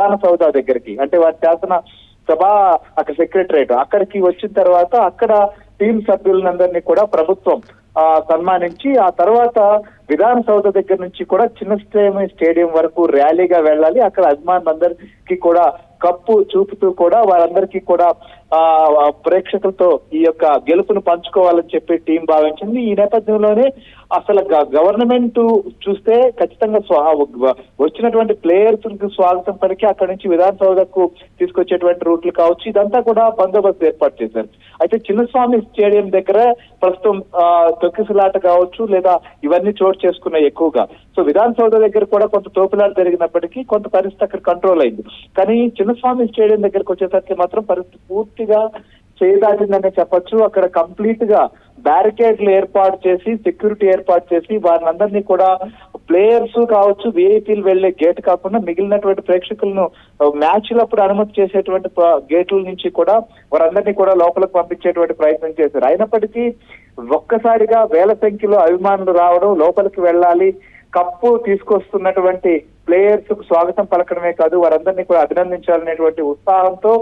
విధాన సౌధ దగ్గరికి, అంటే వారి శాసన సభ అక్కడ సెక్రటరేట్ అక్కడికి వచ్చిన తర్వాత అక్కడ టీం సభ్యులందరినీ కూడా ప్రభుత్వం సన్మానించి ఆ తర్వాత విధాన సౌధ దగ్గర నుంచి కూడా చిన్న స్టేడియం వరకు ర్యాలీగా వెళ్ళాలి. అక్కడ అభిమానులందరికీ కూడా కప్పు చూపుతూ కూడా వారందరికీ కూడా ప్రేక్షకులతో ఈ యొక్క గెలుపును పంచుకోవాలని చెప్పి టీం భావించింది. ఈ నేపథ్యంలోనే అసలు గవర్నమెంట్ చూస్తే ఖచ్చితంగా వచ్చినటువంటి ప్లేయర్స్ కు స్వాగతం పలికి అక్కడి నుంచి విధాన సౌధకు తీసుకొచ్చేటువంటి రూట్లు కావచ్చు, ఇదంతా కూడా బందోబస్తు ఏర్పాటు చేశారు. అయితే చిన్నస్వామి స్టేడియం దగ్గర ప్రస్తుతం తొక్కిసలాట కావచ్చు లేదా ఇవన్నీ చోటు చేసుకున్నాయి ఎక్కువగా. సో విధాన సౌధ దగ్గర కూడా కొంత తోపులాట జరిగినప్పటికీ కొంత పరిస్థితి అక్కడ కంట్రోల్ అయింది. కానీ చిన్నస్వామి స్టేడియం దగ్గరకు వచ్చేసరికి మాత్రం పరిస్థితి పూర్తిగా చేయదాటిందనే చెప్పొచ్చు. అక్కడ కంప్లీట్ గా బ్యారికేడ్లు ఏర్పాటు చేసి సెక్యూరిటీ ఏర్పాటు చేసి వారిని కూడా ప్లేయర్స్ కావచ్చు, విఐపీలు వెళ్లే గేట్ కాకుండా మిగిలినటువంటి ప్రేక్షకులను మ్యాచ్లప్పుడు అనుమతి చేసేటువంటి గేట్ల నుంచి కూడా వారందరినీ కూడా లోపలికి పంపించేటువంటి ప్రయత్నం చేశారు. అయినప్పటికీ ఒక్కసారిగా వేల సంఖ్యలో అభిమానులు రావడం, లోపలికి వెళ్ళాలి, కప్పు తీసుకొస్తున్నటువంటి ప్లేయర్స్ కు స్వాగతం పలకడమే కాదు వారందరినీ కూడా అభినందించాలనేటువంటి ఉత్సాహంతో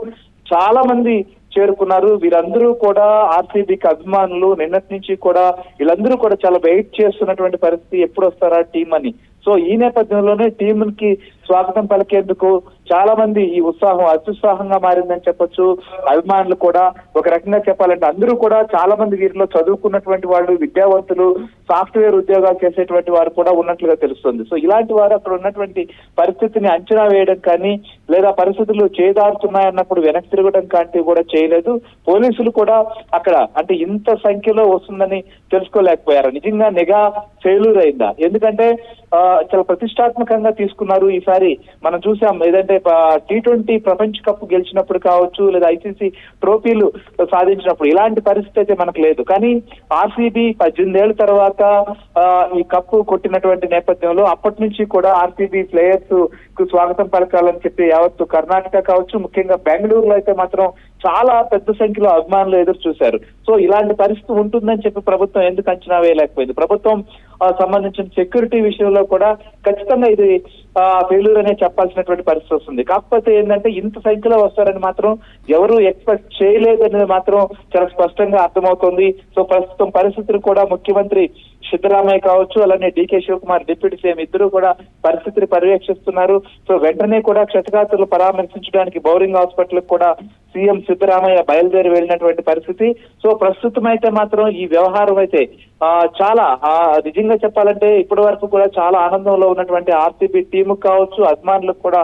చాలా మంది చేరుకున్నారు. వీరందరూ కూడా ఆర్సీబీకి అభిమానులు. నిన్నటి నుంచి కూడా వీళ్ళందరూ కూడా చాలా వెయిట్ చేస్తున్నటువంటి పరిస్థితి, ఎప్పుడు వస్తారా టీం అని. సో ఈ నేపథ్యంలోనే టీం కి స్వాగతం పలికేందుకు చాలా మంది ఈ ఉత్సాహం అత్యుత్సాహంగా మారిందని చెప్పొచ్చు. అభిమానులు కూడా ఒక రకంగా చెప్పాలంటే అందరూ కూడా చాలా మంది వీరిలో చదువుకున్నటువంటి వాళ్ళు, విద్యావంతులు, సాఫ్ట్వేర్ ఉద్యోగాలు చేసేటువంటి వారు కూడా ఉన్నట్లుగా తెలుస్తుంది. సో ఇలాంటి వారు అక్కడ ఉన్నటువంటి పరిస్థితిని అంచనా వేయడం కానీ లేదా పరిస్థితులు చేదారుతున్నాయన్నప్పుడు వెనక్కి తిరగడం కానీ కూడా చేయలేదు. పోలీసులు కూడా అక్కడ అంటే ఇంత సంఖ్యలో వస్తుందని తెలుసుకోలేకపోయారు. నిజంగా నిఘా ఫెయిల్యూర్ అయిందా? ఎందుకంటే చాలా ప్రతిష్టాత్మకంగా తీసుకున్నారు. ఈసారి మనం చూసాం ఏదంటే T20 ప్రపంచ కప్ గెలిచినప్పుడు కావచ్చు లేదా ఐసీసీ ట్రోఫీలు సాధించినప్పుడు ఇలాంటి పరిస్థితి అయితే మనకు లేదు. కానీ ఆర్సీబీ 18 ఏళ్ల తర్వాత ఈ కప్పు కొట్టినటువంటి నేపథ్యంలో అప్పటి నుంచి కూడా ఆర్సీబీ ప్లేయర్స్ కు స్వాగతం పలకాలని చెప్పి యావత్తు కర్ణాటక కావచ్చు, ముఖ్యంగా బెంగళూరులో అయితే మాత్రం చాలా పెద్ద సంఖ్యలో అభిమానులు ఎదురు చూశారు. సో ఇలాంటి పరిస్థితి ఉంటుందని చెప్పి ప్రభుత్వం ఎందుకు అంచనా వేయలేకపోయింది? ప్రభుత్వం సంబంధించిన సెక్యూరిటీ విషయంలో కూడా ఖచ్చితంగా ఇది ఫెయిల్యూర్ అనే చెప్పాల్సినటువంటి పరిస్థితి వస్తుంది. కాకపోతే ఏంటంటే ఇంత సంఖ్యలో వస్తారని మాత్రం ఎవరు ఎక్స్పెక్ట్ చేయలేదనేది మాత్రం చాలా స్పష్టంగా అర్థమవుతుంది. సో ప్రస్తుతం పరిస్థితులు కూడా ముఖ్యమంత్రి సిద్ధరామయ్య కావచ్చు, అలానే డీకే శివకుమార్ డిప్యూటీ సీఎం ఇద్దరు కూడా పరిస్థితిని పర్యవేక్షిస్తున్నారు. సో వెంటనే కూడా క్షతగాత్రులు పరామర్శించడానికి బౌరింగ్ హాస్పిటల్ కూడా సీఎం సిద్ధరామయ్య బయలుదేరి వెళ్ళినటువంటి పరిస్థితి. సో ప్రస్తుతం అయితే మాత్రం ఈ వ్యవహారం అయితే చాలా నిజంగా చెప్పాలంటే ఇప్పటి వరకు కూడా చాలా ఆనందంలో ఉన్నటువంటి ఆర్సీబీ టీము కావచ్చు, అభిమానులకు కూడా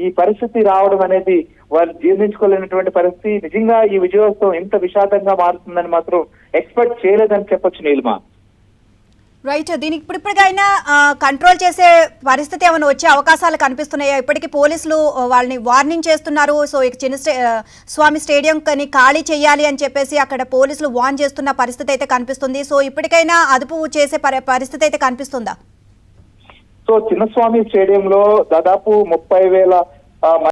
ఈ పరిస్థితి రావడం అనేది వారు జీర్ణించుకోలేనటువంటి పరిస్థితి. నిజంగా ఈ విజయోత్సవం ఇంత విషాదంగా మారుతుందని మాత్రం ఎక్స్పెక్ట్ చేయలేదని చెప్పొచ్చు నీలిమా. రైట్, దీనికి ఇప్పటికైనా కంట్రోల్ చేసే పరిస్థితి ఏమైనా వచ్చే అవకాశాలు కనిపిస్తున్నాయా? ఇప్పటికీ పోలీసులు వాళ్ళని వార్నింగ్ చేస్తున్నారు. సో చిన్న స్వామి స్టేడియం కానీ ఖాళీ చేయాలి అని చెప్పేసి అక్కడ పోలీసులు వార్న్ చేస్తున్న పరిస్థితి అయితే కనిపిస్తుంది. సో ఇప్పటికైనా అదుపు చేసే పరిస్థితి అయితే కనిపిస్తుందా? సో చిన్నస్వామి స్టేడియంలో దాదాపు 30,000